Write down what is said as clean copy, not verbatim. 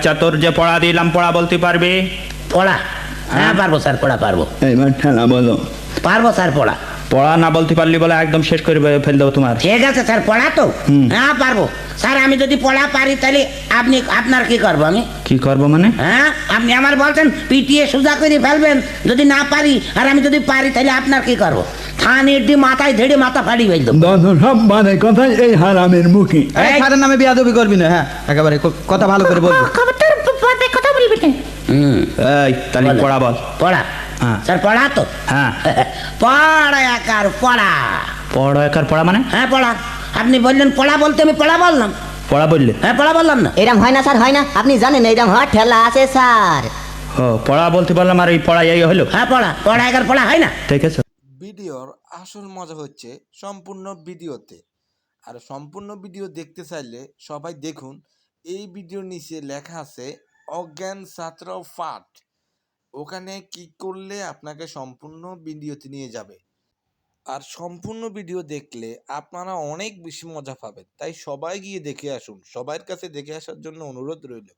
আচ্ছা, তোর যে পড়া দিলাম পড়া বলতে পারবি? পড়া? হ্যাঁ পারবো স্যার, পড়া পারবো। এইবার ঠেলা বলো। পারবো স্যার পড়া। পড়া না বলতে পারলি বলে একদম শেষ করে ফেল দেবো তোমার। ঠিক আছে স্যার, পড়া তো হ্যাঁ পারবো স্যার। আমি যদি পড়া পারি তাহলে আপনার কি করবো আমি? কি করবো মানে? হ্যাঁ আপনি আমার বলছেন পিটিয়ে সোজা করে ফেলবেন যদি না পারি, আর আমি যদি পারি তাহলে আপনার কি করবো? থানির দি মাথায় ধরে মাথা ফাড়ি ফেল দেবো। দশ সব মানে কথাই এই হারামের মুখী। এই, স্যারের নামে বেয়াদবি করবি না, হ্যাঁ একেবারে কথা ভালো করে বলবি। কথা বলবি না। এই তাহলে বলো। পড়া বল। পড়া? হ্যাঁ। স্যার পড়া তো হ্যাঁ। পড়া একার পড়া। পড়া একার পড়া মানে? হ্যাঁ পড়া। আপনি বললেন পড়া বলতে, আমি পড়া বললাম। পড়া বললে? হ্যাঁ পড়া বললাম না? এরম হয় না স্যার, হয় না? আপনি জানেন এরম হওয়ার ঠেলা আছে স্যার। ও পড়া বলতে পারলাম আর এই পড়া এই হলো? হ্যাঁ পড়া, পড়া একার পড়া হয় না? ঠিক আছে। ভিডিওর আসল মজা হচ্ছে সম্পূর্ণ ভিডিওতে। আর সম্পূর্ণ ভিডিও দেখতে চাইলে সবাই দেখুন, এই ভিডিওর নিচে লেখা আছে অজ্ঞান ছাত্র পাঠ। ওখানে ক্লিক করলে আপনাকে সম্পূর্ণ ভিডিওতে নিয়ে যাবে। আর সম্পূর্ণ ভিডিও দেখলে আপনারা অনেক বেশি মজা পাবেন, তাই সবাই গিয়ে দেখে আসুন। সবার কাছে দেখে আসার জন্য অনুরোধ রইল।